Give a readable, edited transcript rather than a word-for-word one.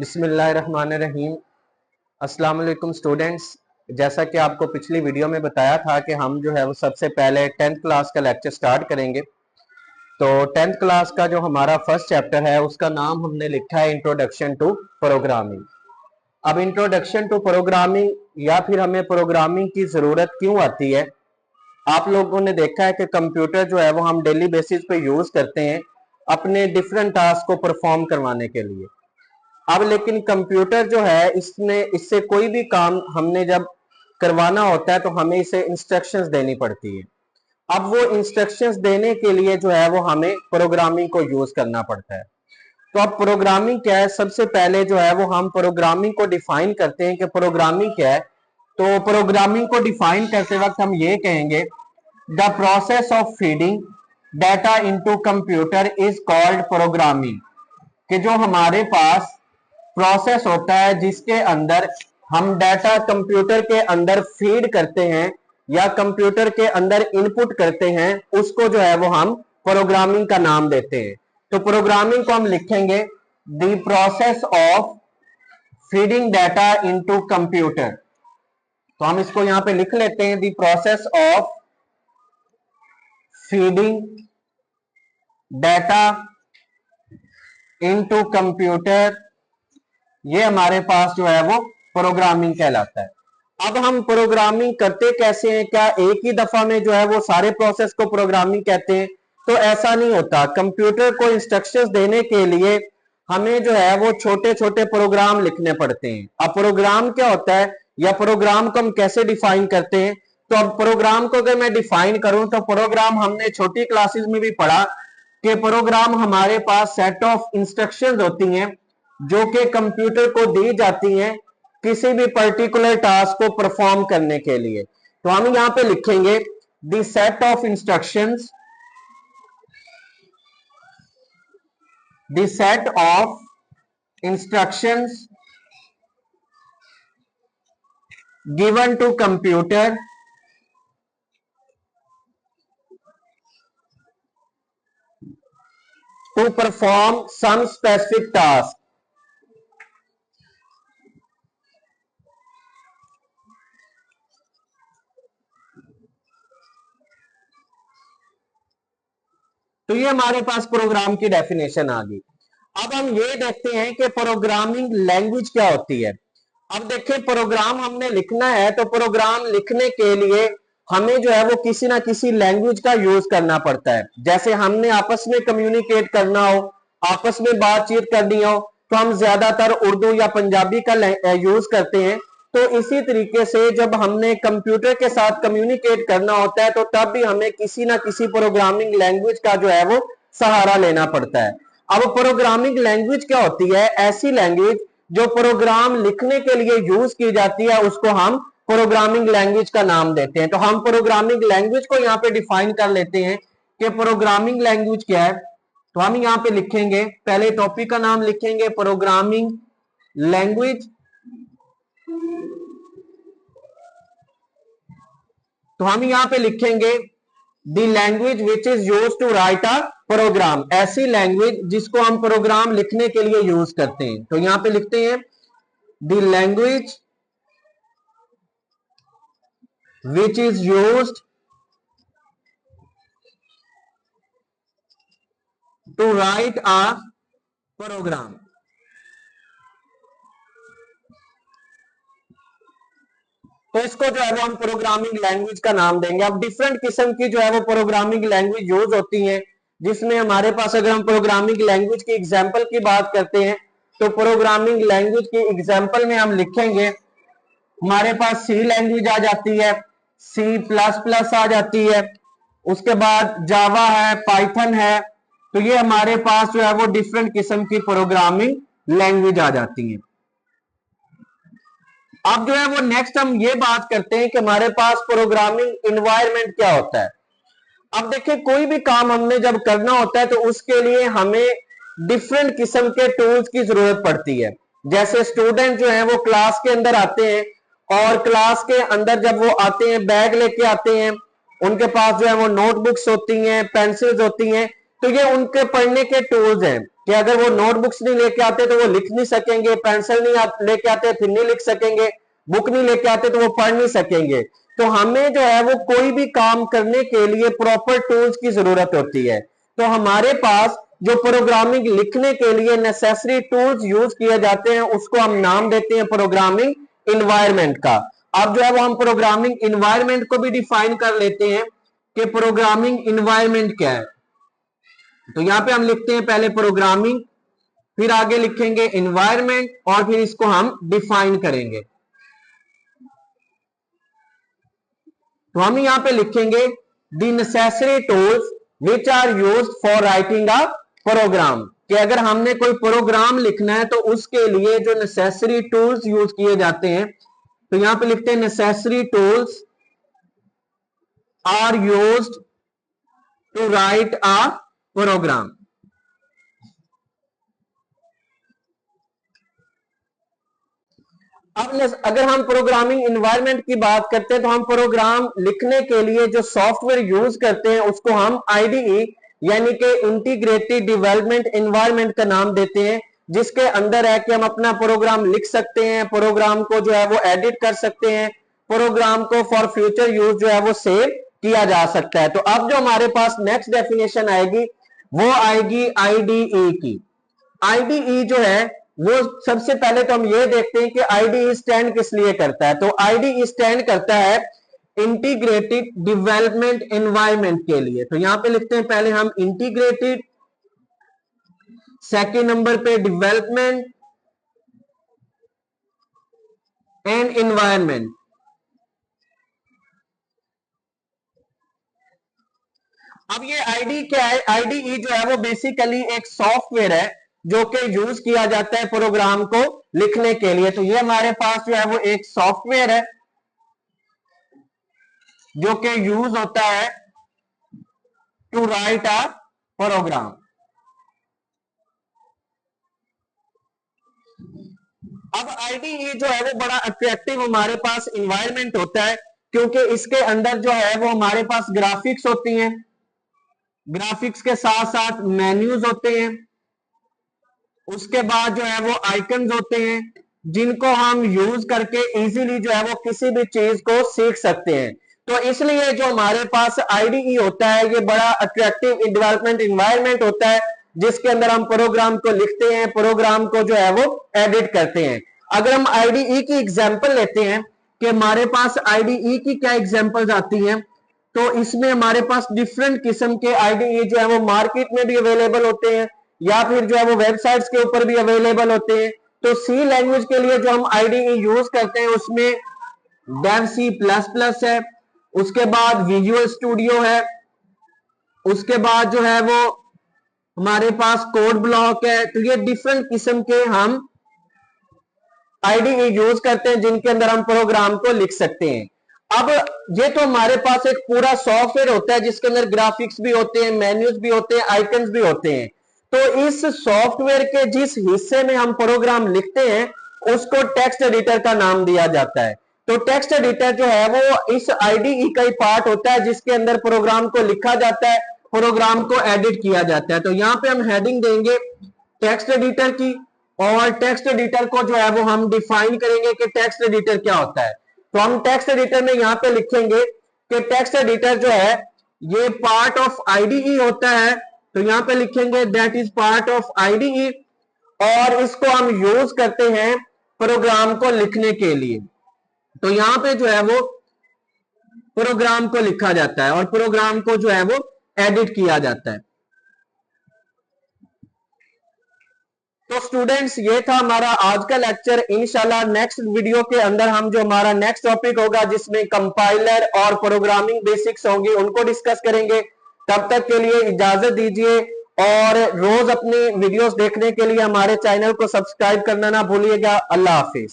बिस्मिल्लाहिर्रहमानिर्रहीम। अस्सलाम वालेकुम स्टूडेंट्स। जैसा कि आपको पिछली वीडियो में बताया था कि हम जो है वो सबसे पहले 10th क्लास का लेक्चर स्टार्ट करेंगे। तो 10th क्लास का जो हमारा फर्स्ट चैप्टर है उसका नाम हमने लिखा है इंट्रोडक्शन टू प्रोग्रामिंग। अब इंट्रोडक्शन टू प्रोग्रामिंग या फिर हमें प्रोग्रामिंग की ज़रूरत क्यों आती है। आप लोगों ने देखा है कि कंप्यूटर जो है वो हम डेली बेसिस पे यूज़ करते हैं अपने डिफरेंट टास्क को परफॉर्म करवाने के लिए। अब लेकिन कंप्यूटर जो है इससे कोई भी काम हमने जब करवाना होता है तो हमें इसे इंस्ट्रक्शंस देनी पड़ती है। अब वो इंस्ट्रक्शंस देने के लिए जो है वो हमें प्रोग्रामिंग को यूज करना पड़ता है। तो अब प्रोग्रामिंग क्या है, सबसे पहले जो है वो हम प्रोग्रामिंग को डिफाइन करते हैं कि प्रोग्रामिंग क्या है। तो प्रोग्रामिंग को डिफाइन करते वक्त हम ये कहेंगे the process of feeding data into computer is called programming. कि जो हमारे पास प्रोसेस होता है जिसके अंदर हम डाटा कंप्यूटर के अंदर फीड करते हैं या कंप्यूटर के अंदर इनपुट करते हैं, उसको जो है वो हम प्रोग्रामिंग का नाम देते हैं। तो प्रोग्रामिंग को हम लिखेंगे the process of feeding data into computer. तो हम इसको यहां पे लिख लेते हैं the process of feeding data into computer, ये हमारे पास जो है वो प्रोग्रामिंग कहलाता है। अब हम प्रोग्रामिंग करते कैसे हैं, क्या एक ही दफा में जो है वो सारे प्रोसेस को प्रोग्रामिंग कहते हैं? तो ऐसा नहीं होता। कंप्यूटर को इंस्ट्रक्शंस देने के लिए हमें जो है वो छोटे छोटे प्रोग्राम लिखने पड़ते हैं। अब प्रोग्राम क्या होता है या प्रोग्राम को हम कैसे डिफाइन करते हैं? तो अब प्रोग्राम को अगर मैं डिफाइन करूं तो प्रोग्राम हमने छोटी क्लासेस में भी पढ़ा कि प्रोग्राम हमारे पास सेट ऑफ इंस्ट्रक्शंस होती हैं जो कि कंप्यूटर को दी जाती हैं किसी भी पर्टिकुलर टास्क को परफॉर्म करने के लिए। तो हम यहां पे लिखेंगे the set of instructions, the set of instructions given to computer to perform some specific task. तो ये हमारे पास प्रोग्राम की डेफिनेशन आ गई। अब हम ये देखते हैं कि प्रोग्रामिंग लैंग्वेज क्या होती है। अब देखिए, प्रोग्राम हमने लिखना है तो प्रोग्राम लिखने के लिए हमें जो है वो किसी ना किसी लैंग्वेज का यूज करना पड़ता है। जैसे हमने आपस में कम्युनिकेट करना हो, आपस में बातचीत करनी हो, तो हम ज्यादातर उर्दू या पंजाबी का यूज करते हैं। तो इसी तरीके से जब हमने कंप्यूटर के साथ कम्युनिकेट करना होता है तो तब भी हमें किसी ना किसी प्रोग्रामिंग लैंग्वेज का जो है वो सहारा लेना पड़ता है। अब प्रोग्रामिंग लैंग्वेज क्या होती है? ऐसी लैंग्वेज जो प्रोग्राम लिखने के लिए यूज की जाती है उसको हम प्रोग्रामिंग लैंग्वेज का नाम देते हैं। तो हम प्रोग्रामिंग लैंग्वेज को यहाँ पे डिफाइन कर लेते हैं कि प्रोग्रामिंग लैंग्वेज क्या है। तो हम यहाँ पे लिखेंगे, पहले टॉपिक का नाम लिखेंगे प्रोग्रामिंग लैंग्वेज। तो हम यहां पे लिखेंगे the language which is use to write a program, ऐसी लैंग्वेज जिसको हम प्रोग्राम लिखने के लिए यूज करते हैं। तो यहां पे लिखते हैं the language which is use to write a program. तो इसको जो है वो हम प्रोग्रामिंग लैंग्वेज का नाम देंगे। अब डिफरेंट किस्म की जो है वो प्रोग्रामिंग लैंग्वेज यूज होती है, जिसमें हमारे पास अगर हम प्रोग्रामिंग लैंग्वेज की एग्जांपल की बात करते हैं तो प्रोग्रामिंग लैंग्वेज की एग्जांपल में हम लिखेंगे, हमारे पास सी लैंग्वेज आ जाती है, सी प्लस प्लस आ जाती है, उसके बाद जावा है, पाइथन है। तो ये हमारे पास जो है वो डिफरेंट किस्म की प्रोग्रामिंग लैंग्वेज आ जाती है। अब जो है वो नेक्स्ट हम ये बात करते हैं कि हमारे पास प्रोग्रामिंग इन्वायरमेंट क्या होता है। अब देखिए, कोई भी काम हमने जब करना होता है तो उसके लिए हमें डिफरेंट किस्म के टूल्स की जरूरत पड़ती है। जैसे स्टूडेंट जो है वो क्लास के अंदर आते हैं और क्लास के अंदर जब वो आते हैं बैग लेके आते हैं, उनके पास जो है वो नोटबुक्स होती हैं, पेंसिल्स होती हैं। तो ये उनके पढ़ने के टूल्स हैं। कि अगर वो नोटबुक्स नहीं लेके आते तो वो लिख नहीं सकेंगे, पेंसिल नहीं लेके आते फिर नहीं लिख सकेंगे, बुक नहीं लेके आते तो वो पढ़ नहीं सकेंगे। तो हमें जो है वो कोई भी काम करने के लिए प्रॉपर टूल्स की जरूरत होती है। तो हमारे पास जो प्रोग्रामिंग लिखने के लिए नेसेसरी टूल्स यूज किए जाते हैं उसको हम नाम देते हैं प्रोग्रामिंग इन्वायरमेंट का। अब जो है वो हम प्रोग्रामिंग इन्वायरमेंट को भी डिफाइन कर लेते हैं कि प्रोग्रामिंग इन्वायरमेंट क्या है। तो यहां पे हम लिखते हैं पहले प्रोग्रामिंग, फिर आगे लिखेंगे इन्वायरमेंट और फिर इसको हम डिफाइन करेंगे। तो हम यहां पे लिखेंगे the necessary tools which are used for writing a program, कि अगर हमने कोई प्रोग्राम लिखना है तो उसके लिए जो नेसेसरी टूल्स यूज किए जाते हैं। तो यहां पे लिखते हैं necessary tools are used to write a program. अब अगर हम प्रोग्रामिंग इन्वायरमेंट की बात करते हैं तो हम प्रोग्राम लिखने के लिए जो सॉफ्टवेयर यूज करते हैं उसको हम आईडीई यानी कि इंटीग्रेटेड डेवलपमेंट इन्वायरमेंट का नाम देते हैं, जिसके अंदर है कि हम अपना प्रोग्राम लिख सकते हैं, प्रोग्राम को जो है वो एडिट कर सकते हैं, प्रोग्राम को फॉर फ्यूचर यूज जो है वो सेव किया जा सकता है। तो अब जो हमारे पास नेक्स्ट डेफिनेशन आएगी वो आएगी आईडीई की। आईडीई जो है वो सबसे पहले तो हम ये देखते हैं कि आईडीई स्टैंड किस लिए करता है। तो आईडीई स्टैंड करता है इंटीग्रेटेड डेवलपमेंट एनवायरनमेंट के लिए। तो यहां पे लिखते हैं पहले हम इंटीग्रेटेड, सेकेंड नंबर पे डेवलपमेंट एंड एनवायरनमेंट। अब ये आईडी क्या है? आईडीई जो है वो बेसिकली एक सॉफ्टवेयर है जो कि यूज किया जाता है प्रोग्राम को लिखने के लिए। तो ये हमारे पास जो है वो एक सॉफ्टवेयर है जो कि यूज होता है टू राइट अ प्रोग्राम। अब आईडीई जो है वो बड़ा अट्रैक्टिव हमारे पास इन्वायरमेंट होता है क्योंकि इसके अंदर जो है वो हमारे पास ग्राफिक्स होती हैं, ग्राफिक्स के साथ साथ मेन्यूज होते हैं, उसके बाद जो है वो आइकन्स होते हैं जिनको हम यूज करके इजीली जो है वो किसी भी चीज को सीख सकते हैं। तो इसलिए जो हमारे पास आईडीई होता है ये बड़ा अट्रैक्टिव डेवलपमेंट इन्वायरमेंट होता है जिसके अंदर हम प्रोग्राम को लिखते हैं, प्रोग्राम को जो है वो एडिट करते हैं। अगर हम आईडीई की एग्जांपल लेते हैं कि हमारे पास आईडीई की क्या एग्जांपल्स आती हैं, तो इसमें हमारे पास डिफरेंट किस्म के आईडीई जो है वो मार्केट में भी अवेलेबल होते हैं या फिर जो है वो वेबसाइट्स के ऊपर भी अवेलेबल होते हैं। तो सी लैंग्वेज के लिए जो हम आईडीई यूज करते हैं उसमें डेव सी प्लस प्लस है, उसके बाद विजुअल स्टूडियो है, उसके बाद जो है वो हमारे पास कोड ब्लॉक है। तो ये डिफरेंट किस्म के हम आईडीई यूज करते हैं जिनके अंदर हम प्रोग्राम को लिख सकते हैं। अब ये तो हमारे पास एक पूरा सॉफ्टवेयर होता है जिसके अंदर ग्राफिक्स भी होते हैं, मेन्यूज भी होते हैं, आइकन्स भी होते हैं। तो इस सॉफ्टवेयर के जिस हिस्से में हम प्रोग्राम लिखते हैं उसको टेक्स्ट एडिटर का नाम दिया जाता है। तो टेक्स्ट एडिटर जो है वो इस आईडीई का ही पार्ट होता है जिसके अंदर प्रोग्राम को लिखा जाता है, प्रोग्राम को एडिट किया जाता है। तो यहां पे हम हेडिंग देंगे टेक्स्ट एडिटर की और टेक्स्ट एडिटर को जो है वो हम डिफाइन करेंगे कि टेक्स्ट एडिटर क्या होता है। तो हम टेक्स्ट एडिटर में यहां पे लिखेंगे कि टेक्स्ट एडिटर जो है ये पार्ट ऑफ आईडीई होता है। तो यहां पे लिखेंगे that is part of IDE और इसको हम यूज करते हैं प्रोग्राम को लिखने के लिए। तो यहां पे जो है वो प्रोग्राम को लिखा जाता है और प्रोग्राम को जो है वो एडिट किया जाता है। तो स्टूडेंट्स ये था हमारा आज का लेक्चर। इंशाल्लाह नेक्स्ट वीडियो के अंदर हम जो हमारा नेक्स्ट टॉपिक होगा जिसमें कंपाइलर और प्रोग्रामिंग बेसिक्स होंगी उनको डिस्कस करेंगे। तब तक के लिए इजाजत दीजिए और रोज अपनी वीडियोस देखने के लिए हमारे चैनल को सब्सक्राइब करना ना भूलिएगा। अल्लाह हाफिज।